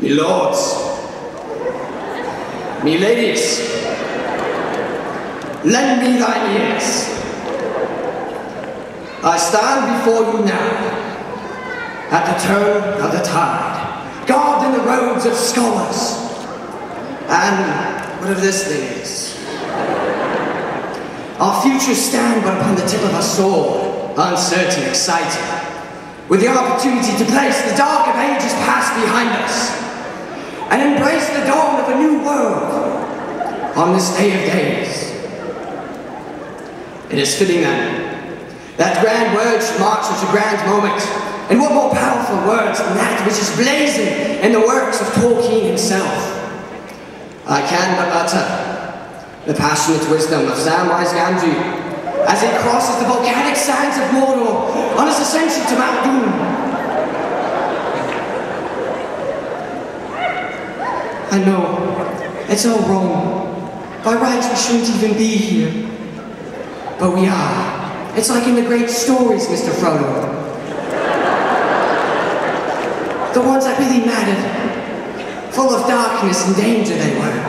me lords, me ladies, lend me thine ears. I stand before you now, at the turn of the tide, garbed in the robes of scholars, and whatever this thing is. Our futures stand but upon the tip of a sword, uncertain, exciting, with the opportunity to place the dark of ages past behind us, and embrace the dawn of a new world on this day of days. It is fitting then, that grand word should march such a grand moment, and what more powerful words than that which is blazoned in the works of Tolkien himself. I can but utter the passionate wisdom of Samwise Gamgee as he crosses the volcanic sands of Mordor on his ascension to Mount Doom. I know, it's all wrong. By rights we shouldn't even be here. But we are. It's like in the great stories, Mr. Frodo. The ones that really mattered. Full of darkness and danger they were.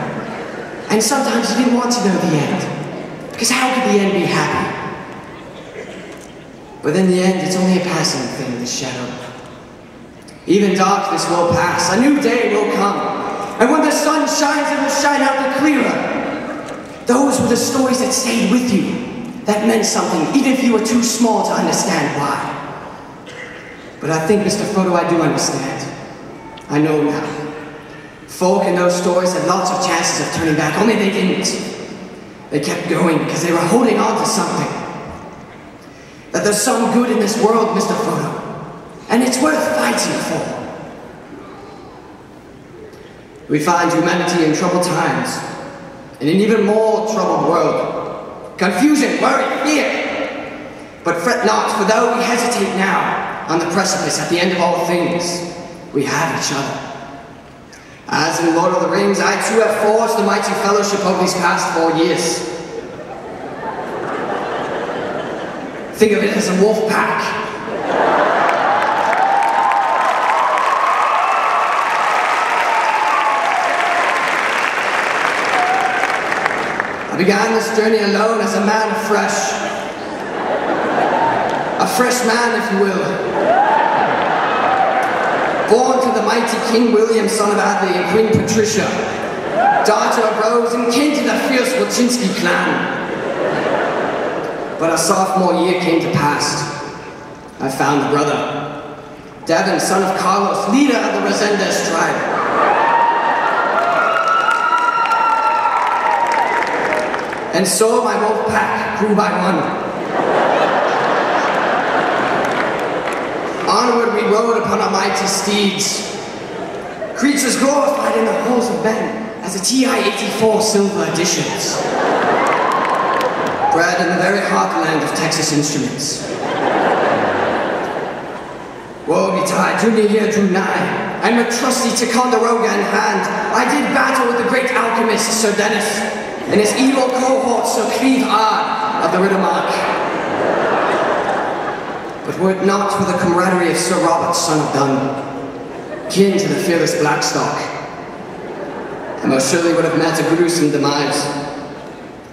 And sometimes you didn't want to know the end. Because how could the end be happy? But in the end, it's only a passing thing, the shadow. Even darkness will pass. A new day will come. And when the sun shines, it will shine out the clearer. Those were the stories that stayed with you. That meant something, even if you were too small to understand why. But I think, Mr. Frodo, I do understand. I know now. Folk in those stories had lots of chances of turning back, only they didn't. They kept going because they were holding on to something. That there's some good in this world, Mr. Frodo, and it's worth fighting for. We find humanity in troubled times, in an even more troubled world. Confusion, worry, fear. But fret not, for though we hesitate now on the precipice at the end of all things, we have each other. As in Lord of the Rings, I too have forged the mighty fellowship of these past 4 years. Think of it as a wolf pack. I began this journey alone as a man afresh. A fresh man, if you will. Born to the mighty King William, son of Adley, and Queen Patricia, daughter of Rose and kin to the fierce Wilczynski clan. But a sophomore year came to pass. I found a brother, Devon, son of Carlos, leader of the Resendez tribe. And so my wolf pack grew by one. Onward we rode upon our mighty steeds, creatures glorified in the halls of men as the TI-84 silver editions, bred in the very heartland of Texas Instruments. Woe betide, junior year drew nigh, and with trusty Ticonderoga in hand, I did battle with the great alchemist Sir Dennis, and his evil cohort Sir Cleave Ard of the Riddermark. But were it not for the camaraderie of Sir Robert, son of Dun, kin to the fearless Blackstock, I most surely would have met a gruesome demise.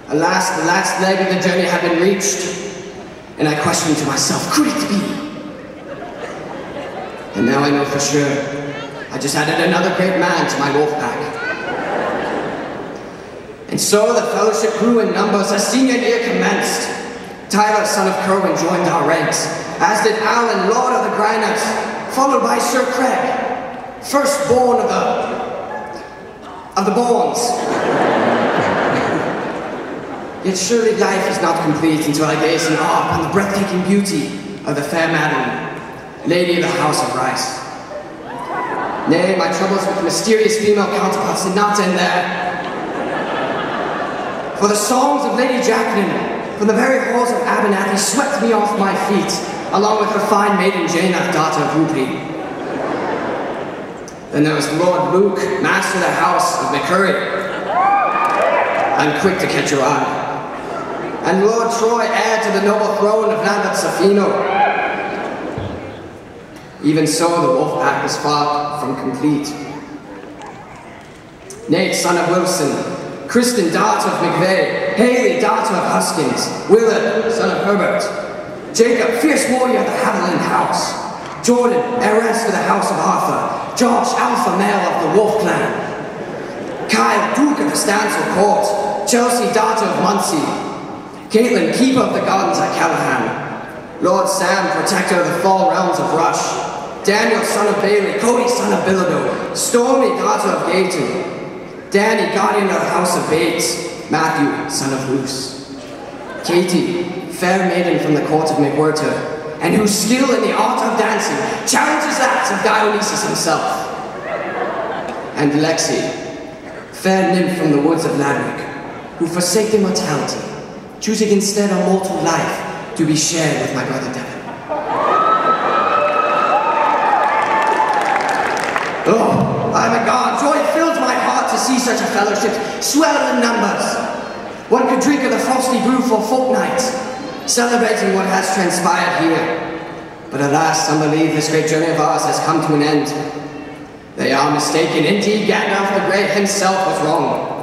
Alas, the last leg of the journey had been reached, and I questioned to myself, could it be? And now I know for sure, I just added another great man to my wolf pack. And so the fellowship grew in numbers as senior year commenced. Tyler, son of Kerwin, joined our ranks, as did Alan, Lord of the Grinders, followed by Sir Craig, firstborn of the Bournes. Yet surely life is not complete until I gaze in awe upon the breathtaking beauty of the fair Madeline, lady of the House of Rice. Nay, my troubles with mysterious female counterparts did not end there. For the songs of Lady Jacqueline from the very halls of Abernathy swept me off my feet, along with her fine maiden Jaina, daughter of Rupert. Then there was Lord Luke, master of the house of McCurry. I'm quick to catch your eye. And Lord Troy, heir to the noble throne of Lambert Safino. Even so, the wolf pack was far from complete. Nate, son of Wilson, Kristen, daughter of McVeigh, Haley, daughter of Huskins, Willard, son of Herbert, Jacob, fierce warrior of the Haviland House, Jordan, heiress of the House of Arthur, Josh, alpha male of the Wolf Clan, Kyle, Duke of the Stansel Court, Chelsea, daughter of Muncie, Caitlin, keeper of the gardens at Callahan, Lord Sam, protector of the fall realms of Rush, Daniel, son of Bailey, Cody, son of Bilodeau, Stormy, daughter of Gayton, Danny, guardian of the House of Bates, Matthew, son of Luce, Katie, fair maiden from the court of McWhirter, and whose skill in the art of dancing challenges that of Dionysus himself, and Lexi, fair nymph from the woods of Ladrick, who forsake immortality, choosing instead a mortal life to be shared with my brother Devin. Oh, I'm a god, joy fills my heart to see such a fellowship swell in numbers. One could drink of the frosty brew for fortnights, celebrating what has transpired here. But alas, some believe this great journey of ours has come to an end. They are mistaken. Indeed, Gandalf the Great himself was wrong.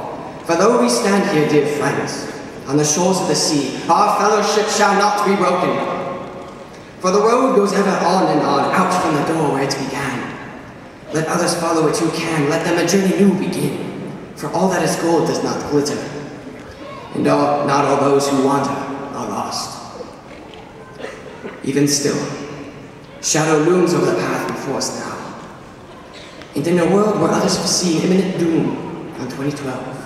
For though we stand here, dear friends, on the shores of the sea, our fellowship shall not be broken. For the road goes ever on and on, out from the door where it began. Let others follow it who can, let them a journey new begin. For all that is gold does not glitter, and not all those who wander are lost. Even still, shadow looms over the path before us now. And in a world where others foresee imminent doom on 2012,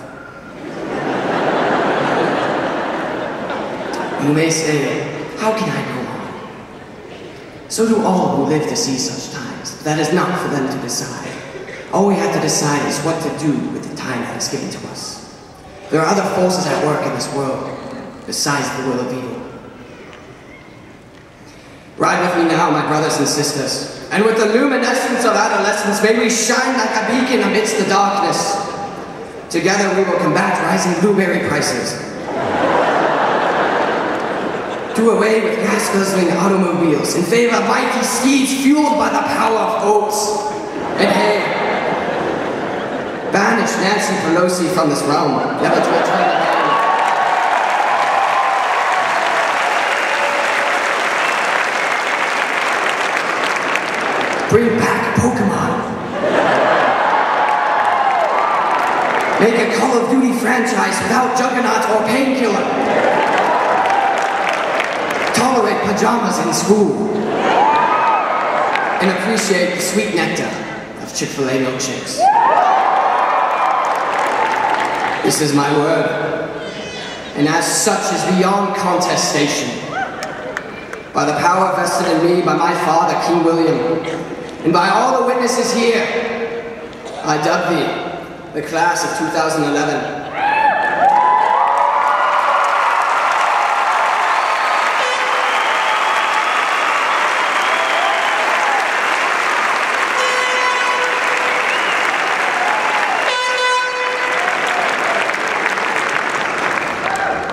you may say, how can I go on? So do all who live to see such times. That is not for them to decide. All we have to decide is what to do with the time that is given to us. There are other forces at work in this world, besides the will of evil. Ride with me now, my brothers and sisters, and with the luminescence of adolescence, may we shine like a beacon amidst the darkness. Together we will combat rising blueberry prices. Do away with gas-guzzling automobiles in favor of mighty steeds fueled by the power of oats. And hey, banish Nancy Pelosi from this realm, never to return again. Bring back Pokemon. Make a Call of Duty franchise without Juggernaut or Painkiller. Tolerate pajamas in school. And appreciate the sweet nectar of Chick-fil-A milkshakes. This is my word, and as such is beyond contestation. By the power vested in me by my father, King William, and by all the witnesses here, I dub thee the class of 2011.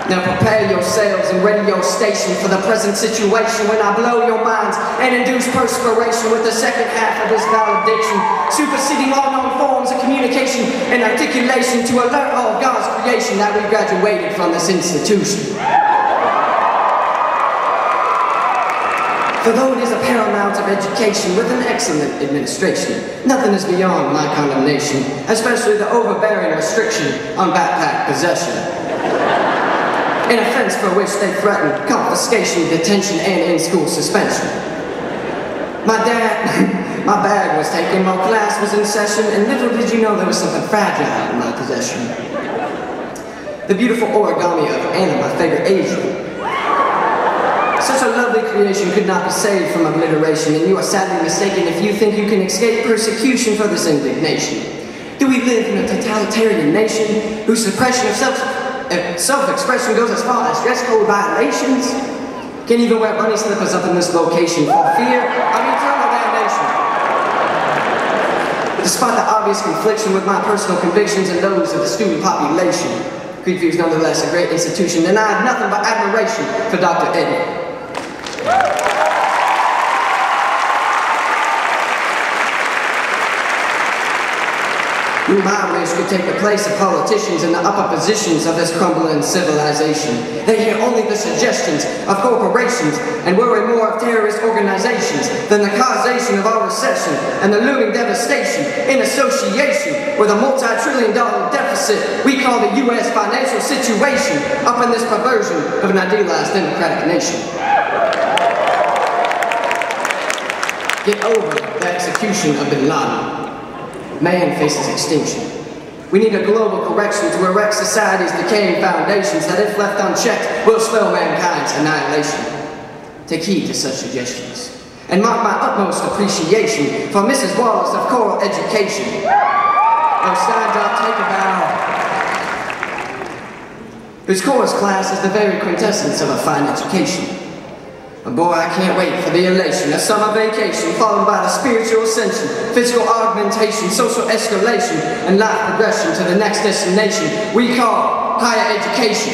Now prepare your sails and ready your station for the present situation when I blow your minds and induce perspiration with the second half of this valediction, superseding all known forms of communication and articulation to alert all of God's creation that we graduated from this institution. For though it is a paramount of education with an excellent administration, nothing is beyond my condemnation, especially the overbearing restriction on backpack possession. An offense for which they threaten confiscation, detention, and in-school suspension. My bag was taken while class was in session, and little did you know there was something fragile in my possession. The beautiful origami of Anna, my favorite Asian. Such a lovely creation could not be saved from obliteration, and you are sadly mistaken if you think you can escape persecution for this indignation. Do we live in a totalitarian nation whose suppression of self-expression goes as far as dress code violations? Can't even wear bunny slippers up in this location for fear of eternal damnation. Despite the obvious confliction with my personal convictions and those of the student population, Creekview is nonetheless a great institution, and I have nothing but admiration for Dr. Eddie. Whom I wish could take the place of politicians in the upper positions of this crumbling civilization. They hear only the suggestions of corporations and worry more of terrorist organizations than the causation of our recession and the looming devastation in association with a multi-trillion-dollar deficit we call the U.S. financial situation up in this perversion of an idealized democratic nation. Get over the execution of Bin Laden. Man faces extinction. We need a global correction to erect society's decaying foundations that, if left unchecked, will spell mankind's annihilation. Take heed to such suggestions, and mark my utmost appreciation for Mrs. Wallace of Choral Education. Oh, stand up, take a bow. Whose chorus class is the very quintessence of a fine education. And boy, I can't wait for the elation, a summer vacation, followed by the spiritual ascension, physical augmentation, social escalation, and life progression to the next destination we call higher education.